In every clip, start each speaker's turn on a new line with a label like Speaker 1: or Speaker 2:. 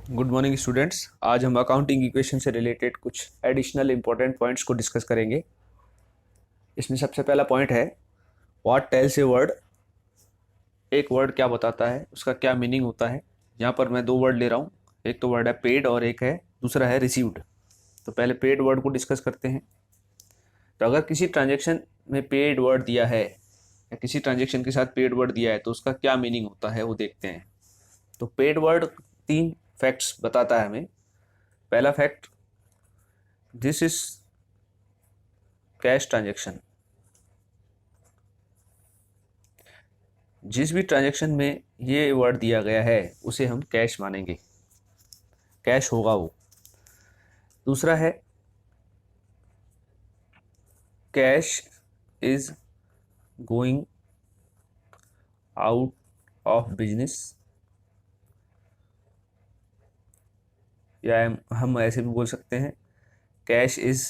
Speaker 1: Good morning students. आज हम accounting equation से रिलेटेड कुछ एडिशनल इंपॉर्टेंट पॉइंट्स को डिस्कस करेंगे। इसमें सबसे पहला पॉइंट है व्हाट टेल्स ए वर्ड। एक वर्ड क्या बताता है, उसका क्या मीनिंग होता है। यहाँ पर मैं दो वर्ड ले रहा हूँ, एक तो वर्ड है पेड और एक है दूसरा है रिसीव्ड। तो पहले पेड वर्ड को डिस्कस करते हैं। तो अगर किसी ट्रांजेक्शन में पेड वर्ड दिया है या किसी ट्रांजेक्शन के साथ पेड वर्ड दिया है तो उसका क्या मीनिंग होता है वो देखते हैं। तो पेड वर्ड तीन फैक्ट्स बताता है हमें। पहला fact, this is cash transaction. जिस भी ट्रांजेक्शन में ये वर्ड दिया गया है उसे हम कैश मानेंगे, कैश होगा वो। दूसरा है cash is going out of business, या हम ऐसे भी बोल सकते हैं cash is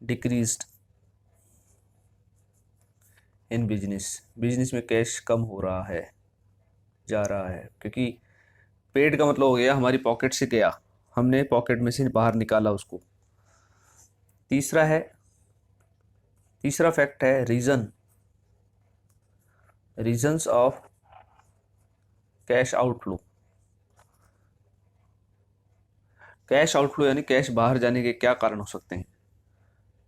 Speaker 1: decreased in business. Business में कैश कम हो रहा है, जा रहा है, क्योंकि पेड का मतलब हो गया हमारी पॉकेट से गया, हमने पॉकेट में से बाहर निकाला उसको। तीसरा फैक्ट है reasons of cash outflow. Cash outflow यानी कैश बाहर जाने के क्या कारण हो सकते हैं।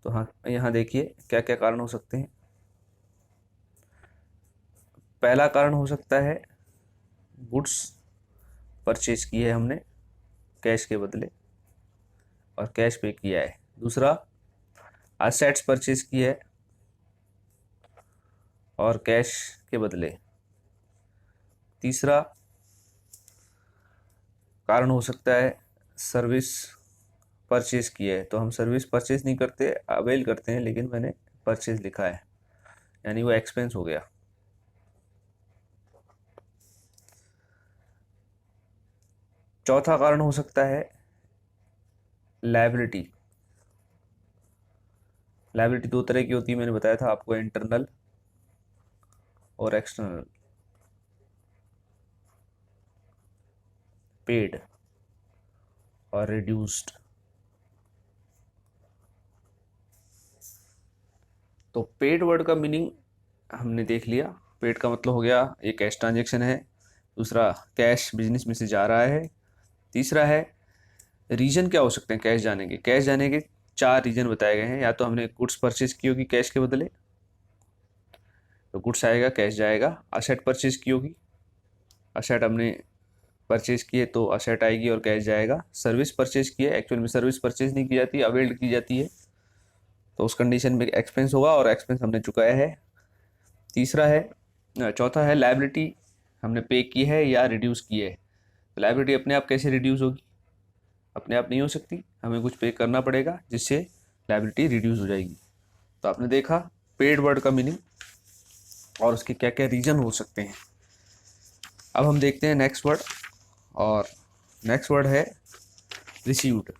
Speaker 1: तो हाँ, यहाँ देखिए क्या क्या कारण हो सकते हैं। पहला कारण हो सकता है गुड्स परचेज की है हमने कैश के बदले और कैश पे किया है। दूसरा, असेट्स परचेज की है और कैश के बदले। तीसरा कारण हो सकता है सर्विस परचेज की है, तो हम सर्विस परचेज नहीं करते, अवेल करते हैं, लेकिन मैंने परचेज लिखा है यानी वो एक्सपेंस हो गया। चौथा कारण हो सकता है लायबिलिटी। लायबिलिटी दो तरह की होती है, मैंने बताया था आपको, इंटरनल और एक्सटर्नल। पेड और रिड्यूस्ड। तो पेड वर्ड का मीनिंग हमने देख लिया। पेड का मतलब हो गया एक कैश ट्रांजेक्शन है। दूसरा, कैश बिजनेस में से जा रहा है। तीसरा है रीजन क्या हो सकते हैं कैश जाने के। कैश जाने के चार रीजन बताए गए हैं। या तो हमने गुड्स परचेज की होगी कैश के बदले, तो गुड्स आएगा, कैश जाएगा। असेट परचेज की होगी, असेट हमने परचेज किए तो असेट आएगी और कैश जाएगा। सर्विस परचेज की है, एक्चुअल में सर्विस परचेज नहीं की जाती, अवेल्ड की जाती है, तो उस कंडीशन में एक्सपेंस होगा और एक्सपेंस हमने चुकाया है। चौथा है लायबिलिटी, हमने पे की है या रिड्यूस की है। तो लायबिलिटी अपने आप कैसे रिड्यूस होगी, अपने आप नहीं हो सकती, हमें कुछ पे करना पड़ेगा जिससे लायबिलिटी रिड्यूस हो जाएगी। तो आपने देखा पेड वर्ड का मीनिंग और उसके क्या क्या रीजन हो सकते हैं। अब हम देखते हैं नेक्स्ट वर्ड, और नेक्स्ट वर्ड है रिसीव्ड।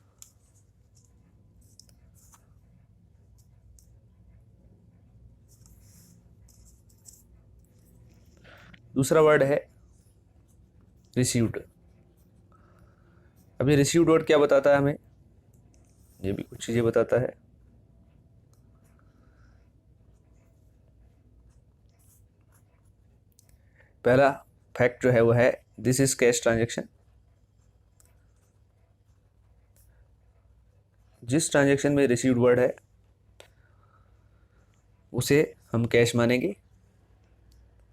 Speaker 1: दूसरा वर्ड है रिसीव्ड। अब ये रिसीव्ड वर्ड क्या बताता है हमें, ये भी कुछ चीज़ें बताता है। पहला फैक्ट जो है वो है दिस इज कैश ट्रांजेक्शन। जिस ट्रांजेक्शन में रिसीव्ड वर्ड है उसे हम कैश मानेंगे।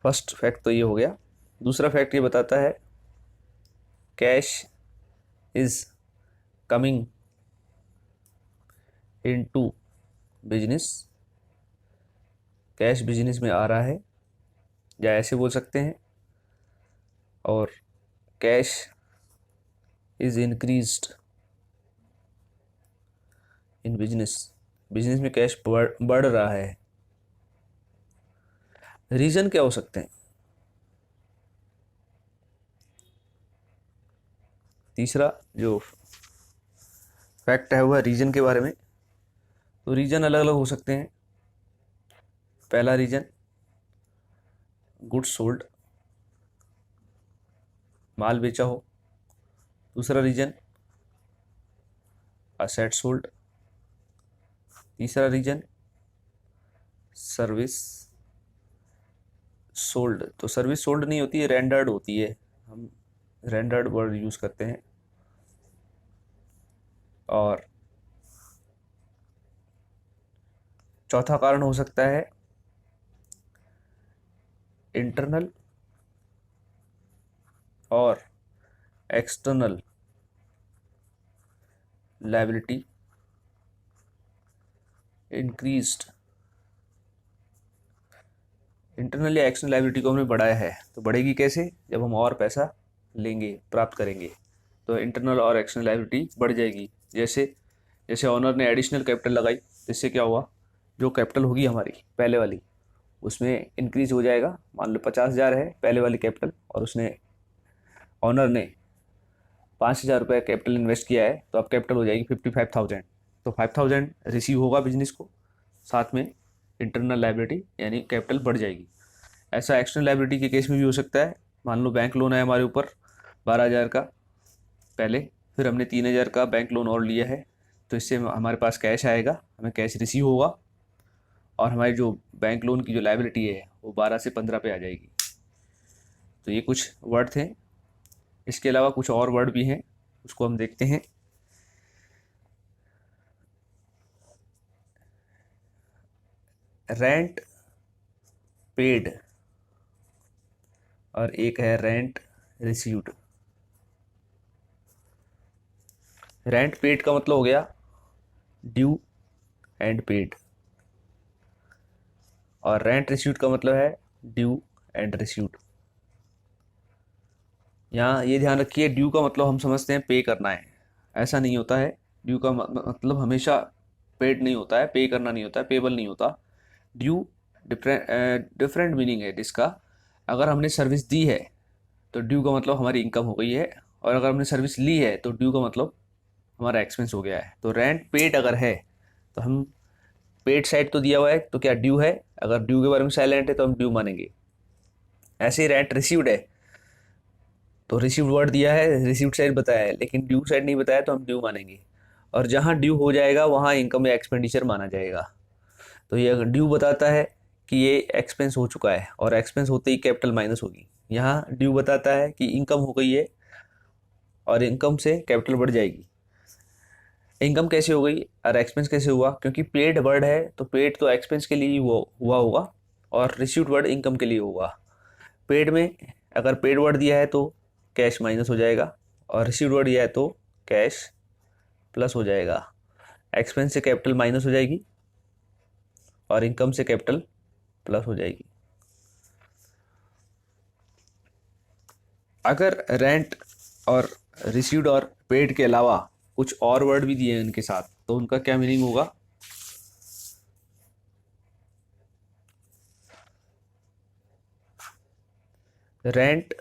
Speaker 1: फर्स्ट फैक्ट तो ये हो गया। दूसरा फैक्ट ये बताता है cash is coming into business. Cash business में आ रहा है, या ऐसे बोल सकते हैं। और cash is increased in business. Business में कैश बढ़ रहा है। रीजन क्या हो सकते हैं। तीसरा जो फैक्ट है वह रीजन के बारे में। तो रीजन अलग अलग हो सकते हैं। पहला रीजन गुड्स सोल्ड, माल बेचा हो। दूसरा रीजन असेट सोल्ड, तीसरा रीजन सर्विस सोल्ड। तो सर्विस सोल्ड नहीं होती है, रेंडर्ड होती है, हम रेंडर्ड वर्ड यूज़ करते हैं। और चौथा कारण हो सकता है इंटरनल और एक्सटर्नल लायबिलिटी इंक्रीज्ड। इंटरनल या एक्सटर्नल लायबिलिटी को हमने बढ़ाया है, तो बढ़ेगी कैसे? जब हम और पैसा लेंगे, प्राप्त करेंगे, तो इंटरनल और एक्सटर्नल लायबिलिटी बढ़ जाएगी। जैसे जैसे ऑनर ने एडिशनल कैपिटल लगाई, तो इससे क्या हुआ, जो कैपिटल होगी हमारी पहले वाली, उसमें इंक्रीज हो जाएगा। मान लो 50,000 है पहले वाली कैपिटल, और उसने ऑनर ने 5,000 रुपये कैपिटल इन्वेस्ट किया है, तो अब कैपिटल हो जाएगी 55,000। तो 5,000 रिसीव होगा बिजनेस को, साथ में इंटरनल लायबिलिटी यानी कैपिटल बढ़ जाएगी। ऐसा एक्सटर्नल लायबिलिटी के केस में भी हो सकता है। मान लो बैंक लोन है हमारे ऊपर 12,000 का पहले, फिर हमने 3,000 का बैंक लोन और लिया है, तो इससे हमारे पास कैश आएगा, हमें कैश रिसीव होगा, और हमारी जो बैंक लोन की जो लायबिलिटी है वो 12 से 15 पे आ जाएगी। तो ये कुछ वर्ड थे, इसके अलावा कुछ और वर्ड भी हैं, उसको हम देखते हैं। रेंट पेड और एक है रेंट रिसीव्ड। रेंट पेड का मतलब हो गया ड्यू एंड पेड, और रेंट रिसीव्ड का मतलब है ड्यू एंड रिसीव्ड। यहाँ ये ध्यान रखिए, ड्यू का मतलब हम समझते हैं पे करना है, ऐसा नहीं होता है। ड्यू का मतलब हमेशा पेड नहीं होता है, पे करना नहीं होता है, पेबल नहीं होता। ड्यू डिफरेंट मीनिंग है जिसका। अगर हमने सर्विस दी है तो ड्यू का मतलब हमारी इनकम हो गई है, और अगर हमने सर्विस ली है तो ड्यू का मतलब हमारा एक्सपेंस हो गया है। तो रेंट पेड अगर है तो हम पेड साइड तो दिया हुआ है, तो क्या ड्यू है? अगर ड्यू के बारे में साइलेंट है तो हम ड्यू मानेंगे। ऐसे ही रेंट रिसीव्ड है, तो रिसीव्ड वर्ड दिया है, रिसीव्ड साइड बताया है, लेकिन ड्यू साइड नहीं बताया, तो हम ड्यू मानेंगे। और जहाँ ड्यू हो जाएगा वहाँ इनकम या एक्सपेंडिचर माना जाएगा। तो ये ड्यू बताता है कि ये एक्सपेंस हो चुका है, और एक्सपेंस होते ही कैपिटल माइनस होगी। यहाँ ड्यू बताता है कि इनकम हो गई है, और इनकम से कैपिटल बढ़ जाएगी। इनकम कैसे हो गई और एक्सपेंस कैसे हुआ? क्योंकि पेड वर्ड है, तो पेड तो एक्सपेंस के लिए ही हुआ होगा, और रिसीव्ड वर्ड इनकम के लिए होगा। पेड में अगर पेड वर्ड दिया है तो कैश माइनस हो जाएगा, और रिसीव्ड वर्ड दिया है तो कैश प्लस हो जाएगा। एक्सपेंस से कैपिटल माइनस हो जाएगी, और इनकम से कैपिटल प्लस हो जाएगी। अगर रेंट और रिसीव्ड और पेड के अलावा कुछ और वर्ड भी दिए हैं उनके साथ, तो उनका क्या मीनिंग होगा? रेंट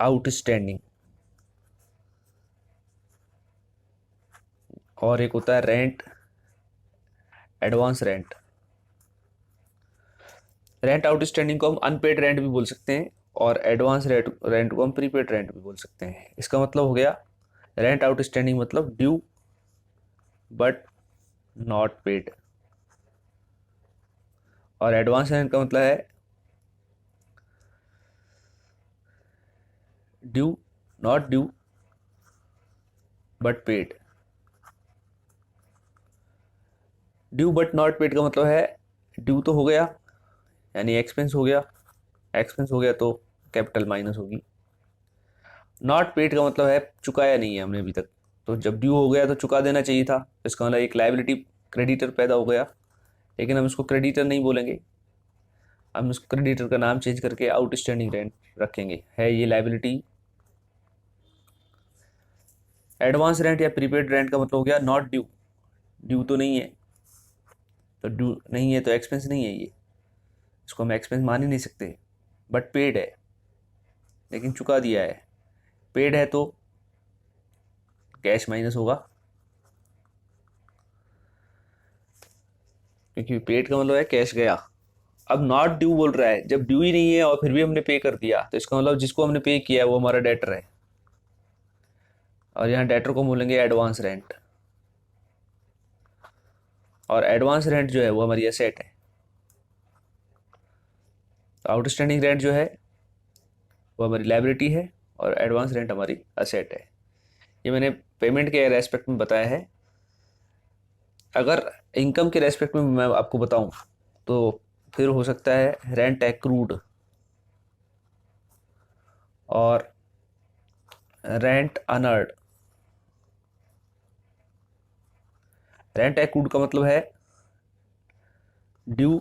Speaker 1: आउटस्टैंडिंग, और एक होता है rent advance rent. Rent outstanding को हम अनपेड रेंट भी बोल सकते हैं, और एडवांस रेंट को हम प्रीपेड रेंट भी बोल सकते हैं। इसका मतलब हो गया, रेंट आउटस्टैंडिंग मतलब ड्यू बट नॉट पेड, और एडवांस रेंट का मतलब है due not due but paid. Due but not paid का मतलब है ड्यू तो हो गया यानी एक्सपेंस हो गया, एक्सपेंस हो गया तो कैपिटल माइनस होगी। नॉट पेड का मतलब है चुकाया नहीं है हमने अभी तक, तो जब ड्यू हो गया तो चुका देना चाहिए था, इसका मतलब एक लायबिलिटी क्रेडिटर पैदा हो गया। लेकिन हम इसको क्रेडिटर नहीं बोलेंगे, हम इसको क्रेडिटर का नाम चेंज करके आउटस्टैंडिंग रेंट रखेंगे। है ये लायबिलिटी। एडवांस रेंट या प्रीपेड रेंट का मतलब हो गया नॉट ड्यू, ड्यू तो नहीं है, तो ड्यू नहीं है तो एक्सपेंस नहीं है, ये इसको हम एक्सपेंस मान ही नहीं सकते। बट पेड है, लेकिन चुका दिया है। पेड है तो कैश माइनस होगा, क्योंकि पेड का मतलब है कैश गया। अब नॉट ड्यू बोल रहा है, जब ड्यू ही नहीं है और फिर भी हमने पे कर दिया, तो इसका मतलब जिसको हमने पे किया है वो हमारा डेटर है। और यहाँ डेटर को बोलेंगे एडवांस रेंट, और एडवांस रेंट जो है वो हमारी एसेट है। तो आउटस्टैंडिंग रेंट जो है वो हमारी लायबिलिटी है और एडवांस रेंट हमारी एसेट है। ये मैंने पेमेंट के रेस्पेक्ट में बताया है। अगर इनकम के रेस्पेक्ट में मैं आपको बताऊं तो फिर हो सकता है रेंट एक्रूड और रेंट अनर्ड। रेंट एक्रूड का मतलब है ड्यू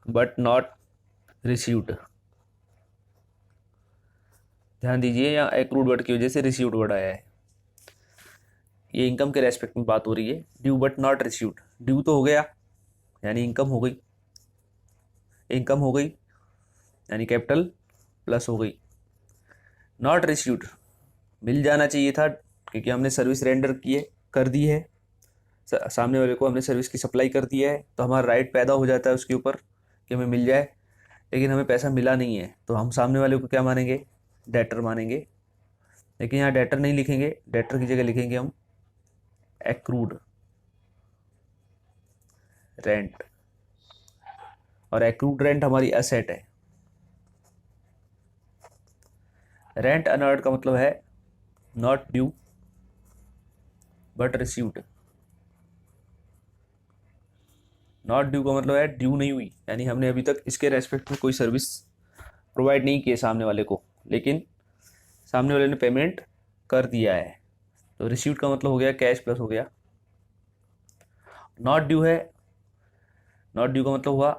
Speaker 1: बट नॉट रिसीव्ड। ध्यान दीजिए, यहाँ एक्रूड वर्ड की वजह से रिसीव्ड वर्ड आया है। ये इनकम के रेस्पेक्ट में बात हो रही है। Due but not received, due तो हो गया यानी इनकम हो गई, इनकम हो गई यानी कैपिटल प्लस हो गई। नॉट रिसीव्ड, मिल जाना चाहिए था क्योंकि हमने सर्विस रेंडर कर दी है, सामने वाले को हमने सर्विस की सप्लाई कर दी है, तो हमारा राइट पैदा हो जाता है उसके ऊपर कि हमें मिल जाए। लेकिन हमें पैसा मिला नहीं है तो हम सामने वाले को क्या मानेंगे, डेटर मानेंगे। लेकिन यहाँ डेटर नहीं लिखेंगे, डेटर की जगह लिखेंगे हम एक्रूड रेंट, और एक्रूड रेंट हमारी एसेट है। रेंट अनअर्न्ड का मतलब है not due but received. Not due का मतलब है ड्यू नहीं हुई, यानी हमने अभी तक इसके रेस्पेक्ट में कोई सर्विस प्रोवाइड नहीं की है सामने वाले को, लेकिन सामने वाले ने पेमेंट कर दिया है। तो रिसीव्ड का मतलब हो गया कैश प्लस हो गया। नॉट ड्यू है, नॉट ड्यू का मतलब हुआ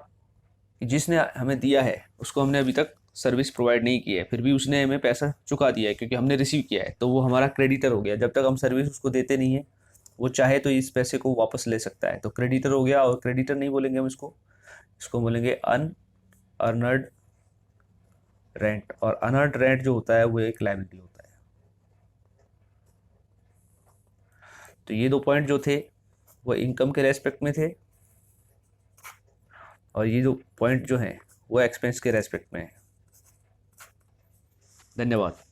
Speaker 1: कि जिसने हमें दिया है उसको हमने अभी तक सर्विस प्रोवाइड नहीं की है, फिर भी उसने हमें पैसा चुका दिया है क्योंकि हमने रिसीव किया है, तो वो हमारा क्रेडिटर हो गया। जब तक हम सर्विस उसको देते नहीं है वो चाहे तो इस पैसे को वापस ले सकता है, तो क्रेडिटर हो गया। और क्रेडिटर नहीं बोलेंगे हम इसको, इसको बोलेंगे अनअर्न्ड रेंट, और अनअर्न्ड रेंट जो होता है वो एक लायबिलिटी होता है। तो ये दो पॉइंट जो थे वो इनकम के रेस्पेक्ट में थे, और ये जो पॉइंट जो हैं वो एक्सपेंस के रेस्पेक्ट में है। धन्यवाद।